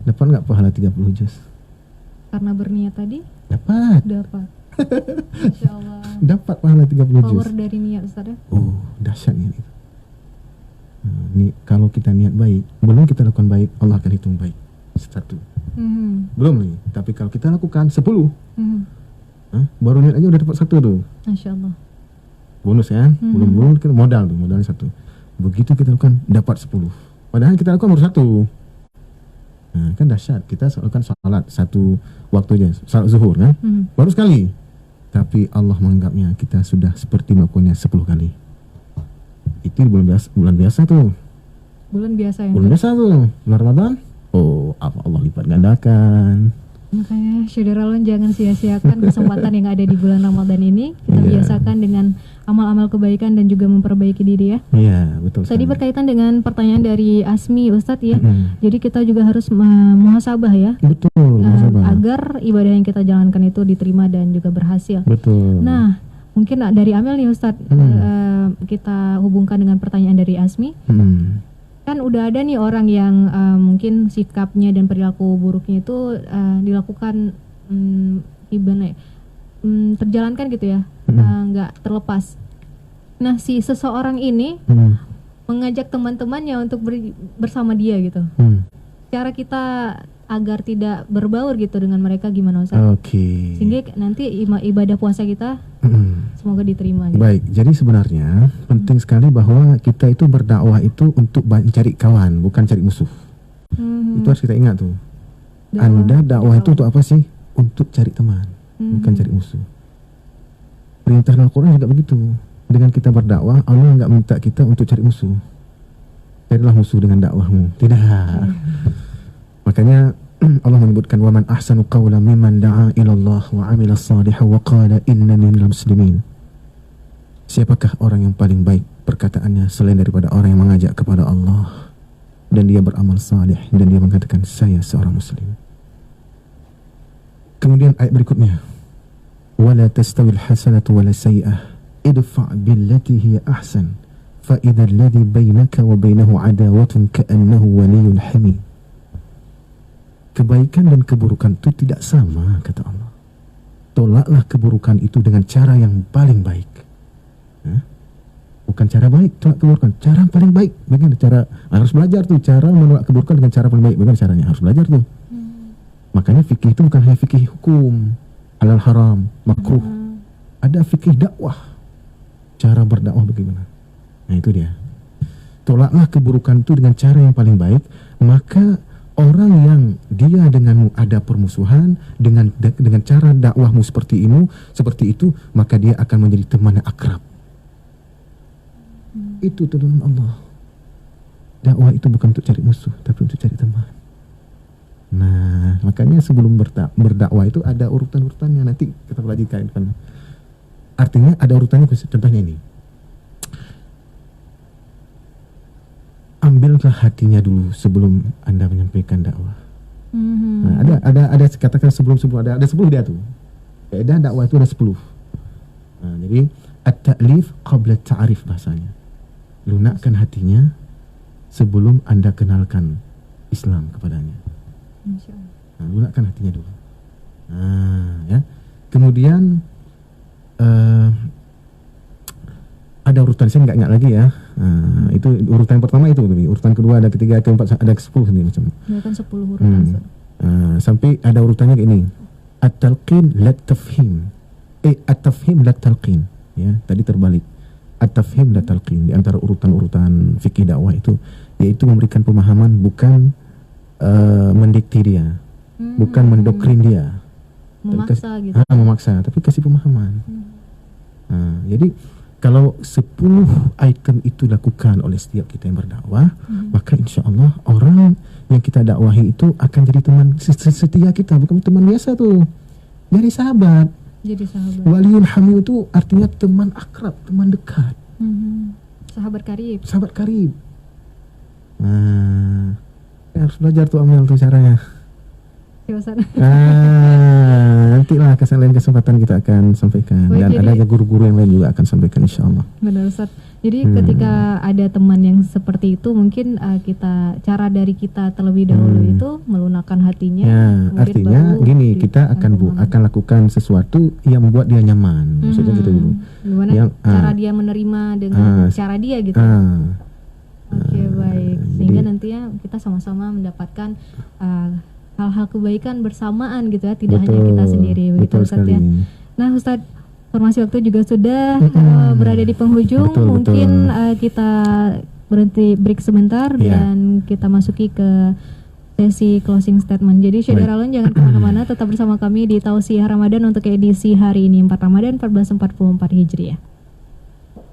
Dapat nggak pahala 30 juz? Karena berniat tadi? Dapat. Insya Allah. Dapat pahala 30 juz. Power dari niat, Ustaz ya? Oh, dahsyat niat itu. Kalau kita niat baik, belum kita lakukan baik, Allah akan hitung baik. 1. Belum nih. Tapi kalau kita lakukan 10, baru niat aja udah dapat 1 tuh. Masya Allah. Bonus ya, belum kita modal tuh, modalnya 1. Begitu kita lakukan dapat 10. Padahal kita lakukan baru 1. Nah, kan dahsyat. Kita lakukan salat 1 waktu aja, salat zuhur kan, baru sekali. Tapi Allah menganggapnya kita sudah seperti melakukannya 10 kali. Itu bulan biasa tuh. Bulan biasa ya. Bulan biasa tuh, bulan Ramadan. Oh, apa Allah lipat gandakan. Makanya Syederalun jangan sia-siakan kesempatan yang ada di bulan Ramadan ini. Kita biasakan dengan amal-amal kebaikan dan juga memperbaiki diri ya. Iya, betul. Tadi berkaitan dengan pertanyaan dari Asmi Ustadz ya. Jadi kita juga harus muhasabah ya. Betul, agar ibadah yang kita jalankan itu diterima dan juga berhasil. Betul. Nah, mungkin dari Amel nih Ustadz, kita hubungkan dengan pertanyaan dari Asmi. Kan udah ada nih orang yang mungkin sikapnya dan perilaku buruknya itu dilakukan terjalankan gitu ya, nggak terlepas. Nah, si seseorang ini mengajak teman-temannya untuk bersama dia gitu. Cara kita agar tidak berbaur gitu dengan mereka gimana Ustaz? Oke. Sehingga nanti ibadah puasa kita semoga diterima gitu. Baik, jadi sebenarnya penting sekali bahwa kita itu berdakwah itu untuk mencari kawan, bukan cari musuh. Itu harus kita ingat tuh. Anda dakwah itu untuk apa sih? Untuk cari teman, bukan cari musuh. Perintah Al-Quran juga begitu. Dengan kita berdakwah, Allah nggak minta kita untuk cari musuh. Carilah musuh dengan dakwahmu. Tidak. Makanya Allah menyebutkan waman ahsanu qawlan mimman da'a ila Allah wa 'amila shalihan wa qala innani minal muslimin. Siapakah orang yang paling baik perkataannya selain daripada orang yang mengajak kepada Allah dan dia beramal salih dan dia mengatakan saya seorang muslim. Kemudian ayat berikutnya wala tastawil hasanatu wala sayyi'ah idfa' billati hiya ahsan fa idza alladhi bainaka wa bainahu adawatun ka'annahu waliyyun hamim. Kebaikan dan keburukan itu tidak sama, kata Allah. Tolaklah keburukan itu dengan cara yang paling baik. Bukan cara baik, tolak keburukan. Cara yang paling baik. Bagaimana cara? Harus belajar tuh cara menolak keburukan dengan cara paling baik. Bagaimana caranya? Harus belajar tuh. Makanya fikih itu bukan hanya fikih hukum, halal haram, makruh. Ada fikih dakwah. Cara berdakwah bagaimana? Nah itu dia. Tolaklah keburukan itu dengan cara yang paling baik. Maka orang yang dia denganmu ada permusuhan dengan cara dakwahmu seperti itu, maka dia akan menjadi teman yang akrab. Itu tuntunan Allah. Dakwah itu bukan untuk cari musuh, tapi untuk cari teman. Nah, makanya sebelum berdakwah itu ada urutan-urutannya. Nanti kita pelajari kan. Artinya ada urutannya. Contohnya ini. Ambillah hatinya dulu sebelum Anda menyampaikan dakwah. Nah, ada katakan sebelum ada 10 dia tuh. Kaidah dakwah itu ada 10. Nah, jadi at-ta'lif qabla ta'rif bahasanya. Lunakkan hatinya sebelum Anda kenalkan Islam kepadanya. Nah, lunakkan hatinya dulu. Nah, ya. Kemudian ada urutan, saya nggak ingat lagi ya. Itu urutan pertama itu, urutan kedua ada ketiga, keempat, ada 10 sendiri macam. Ya kan 10 urutan. Sampai ada urutannya kayak ini. At-talqin la tafhim. At-tafhim la talqin. Ya, tadi terbalik. At-tafhim la talqin. Di antara urutan-urutan fikih dakwah itu yaitu memberikan pemahaman, bukan mendikte dia. Bukan mendoktrin dia. Memaksa gitu. Memaksa, tapi kasih pemahaman. Jadi kalau 10 item itu dilakukan oleh setiap kita yang berdakwah, maka insya Allah orang yang kita dakwahi itu akan jadi teman setia kita, bukan teman biasa tuh. Jadi sahabat. Waliyul hamim itu artinya teman akrab, teman dekat. Sahabat karib. Sahabat karib. Nah, harus belajar tuh Amel tuh caranya. Nantilah lain kesempatan kita akan sampaikan. Dan ada guru-guru yang lain juga akan sampaikan insyaAllah. Benar Ustaz. Jadi ketika ada teman yang seperti itu, mungkin cara dari kita terlebih dahulu itu melunakkan hatinya. Ya, artinya gini, kita akan lakukan sesuatu yang membuat dia nyaman. Maksudnya gitu dulu. Gimana cara dia menerima dengan cara dia gitu. Oke, baik. Sehingga nantinya kita sama-sama mendapatkan hal-hal kebaikan bersamaan gitu ya, tidak hanya kita sendiri begitu Ustadz ya. Nah Ustadz, informasi waktu juga sudah berada di penghujung. Mungkin kita berhenti break sebentar dan kita masuki ke sesi closing statement. Jadi Syederalun jangan kemana-mana, tetap bersama kami di Tausiah Ramadan untuk edisi hari ini 4 Ramadan 1444 Hijriah.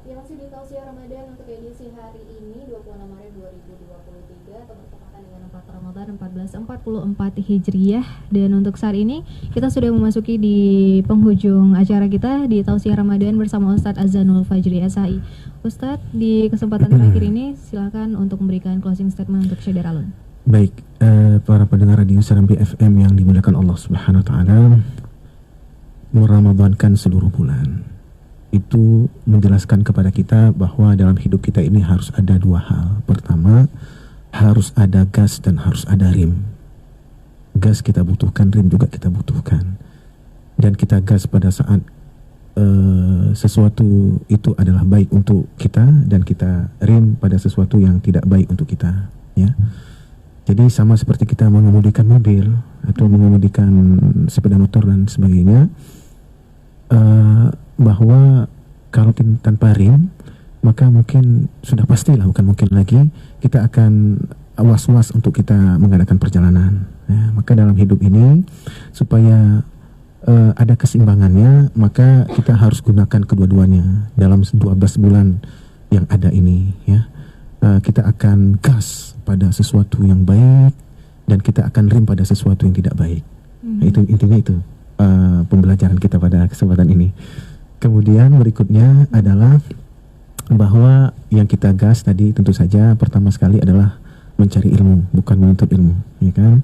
Ya, masih di Tausiah Ramadan untuk edisi hari ini 26 Maret 2023 atau bertepatan dengan 4 Ramadan 1444 Hijriah. Dan untuk saat ini kita sudah memasuki di penghujung acara kita di Tausiah Ramadan bersama Ustadz Azanul Fajri SHI. Ustadz, di kesempatan terakhir ini silakan untuk memberikan closing statement untuk Syederalun. Baik, para pendengar radio Serambi FM yang dimuliakan Allah Subhanahu wa taala, meramadankan seluruh bulan itu menjelaskan kepada kita bahwa dalam hidup kita ini harus ada dua hal. Pertama, harus ada gas dan harus ada rim. Gas kita butuhkan, rim juga kita butuhkan. Dan kita gas pada saat sesuatu itu adalah baik untuk kita, dan kita rim pada sesuatu yang tidak baik untuk kita, ya. Jadi sama seperti kita mengemudikan mobil atau mengemudikan sepeda motor dan sebagainya, bahwa kalau tanpa rim maka mungkin sudah pastilah, bukan mungkin lagi, kita akan was-was untuk kita mengadakan perjalanan. Ya, maka dalam hidup ini supaya ada keseimbangannya, maka kita harus gunakan kedua-duanya dalam 12 bulan yang ada ini, ya. Kita akan gas pada sesuatu yang baik dan kita akan rim pada sesuatu yang tidak baik. Nah, itu intinya, itu pembelajaran kita pada kesempatan ini. Kemudian berikutnya adalah bahwa yang kita gas tadi tentu saja pertama sekali adalah mencari ilmu, bukan menuntut ilmu, ya kan?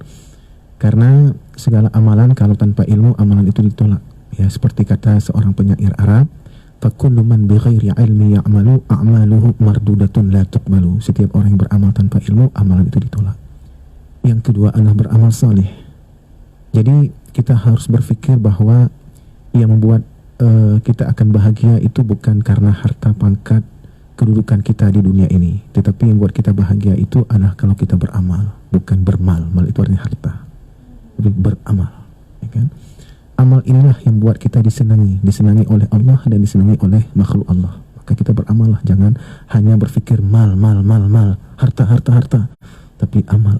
Karena segala amalan kalau tanpa ilmu, amalan itu ditolak. Ya, seperti kata seorang penyair Arab, fakullu man bighairi ilmi ya'malu a'maluhu mardudatun la tuqbalu. Setiap orang yang beramal tanpa ilmu, amalan itu ditolak. Yang kedua adalah beramal saleh. Jadi kita harus berpikir bahwa yang membuat kita akan bahagia itu bukan karena harta, pangkat, kedudukan kita di dunia ini, tetapi yang buat kita bahagia itu adalah kalau kita beramal, bukan bermal. Mal itu artinya harta, tapi beramal, ya kan? Amal inilah yang buat kita disenangi oleh Allah dan disenangi oleh makhluk Allah. Maka kita beramal lah, jangan hanya berpikir mal, harta, tapi amal.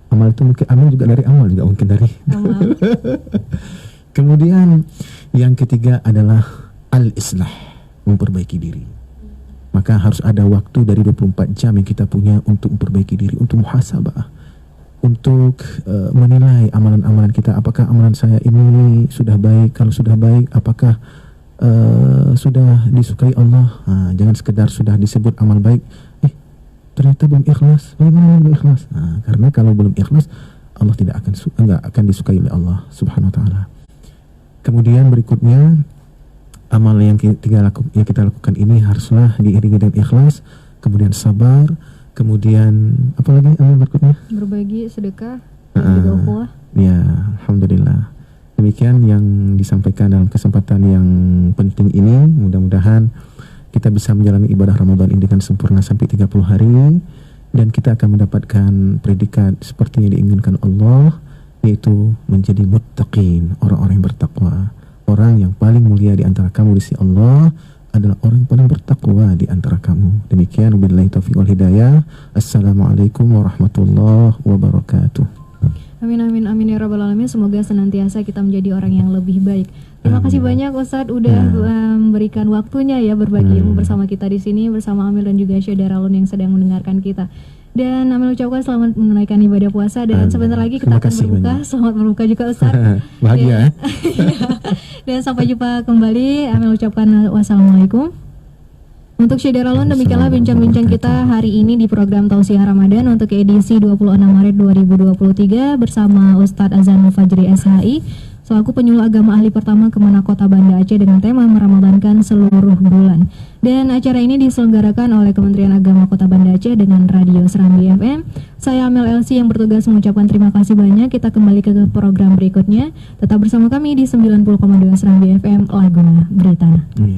Amal itu mungkin amal juga dari amal, juga mungkin dari amal. Kemudian yang ketiga adalah al-islah, memperbaiki diri. Maka harus ada waktu dari 24 jam yang kita punya untuk memperbaiki diri, untuk muhasabah, untuk menilai amalan-amalan kita. Apakah amalan saya ini sudah baik? Kalau sudah baik, apakah sudah disukai Allah? Jangan sekedar sudah disebut amal baik, ternyata belum ikhlas. Bagaimana belum ikhlas? Karena kalau belum ikhlas, Allah tidak akan disukai oleh Allah Subhanahu wa taala. Kemudian berikutnya, amal yang kita lakukan ini haruslah diiringi dengan ikhlas, kemudian sabar, kemudian apa lagi amal berikutnya? Berbagi, sedekah, dan juga ukhuwah. Ya, alhamdulillah. Demikian yang disampaikan dalam kesempatan yang penting ini. Mudah-mudahan kita bisa menjalani ibadah Ramadan ini dengan sempurna sampai 30 hari, dan kita akan mendapatkan predikat seperti yang diinginkan Allah, yaitu menjadi muttaqin, orang-orang yang bertakwa. Orang yang paling mulia di antara kamu di sisi Allah adalah orang yang paling bertakwa di antara kamu. Demikian, wabillahi taufiq wal hidayah. Assalamualaikum warahmatullahi wabarakatuh. Amin ya rabbal alamin. Semoga senantiasa kita menjadi orang yang lebih baik. Terima kasih banyak Ustadz udah memberikan waktunya ya, berbagi ilmu bersama kita di sini bersama Amil dan juga Syederalun yang sedang mendengarkan kita. Dan Amil ucapkan selamat menunaikan ibadah puasa, dan sebentar lagi kita akan berbuka. Selamat berbuka juga Ustadz. Bahagia. Dan sampai jumpa kembali. Amil ucapkan wassalamualaikum. Untuk Syederalun, demikianlah bincang-bincang kita hari ini di program Tausiah Ramadan untuk edisi 26 Maret 2023 bersama Ustadz Azanul Fajri SHI selaku penyuluh agama ahli pertama Kemenak Kota Banda Aceh dengan tema meramadankan seluruh bulan. Dan acara ini diselenggarakan oleh Kementerian Agama Kota Banda Aceh dengan Radio Serambi FM. Saya Amel Elsie yang bertugas mengucapkan terima kasih banyak. Kita kembali ke program berikutnya. Tetap bersama kami di 90,2 Serambi FM, Laguna Berita.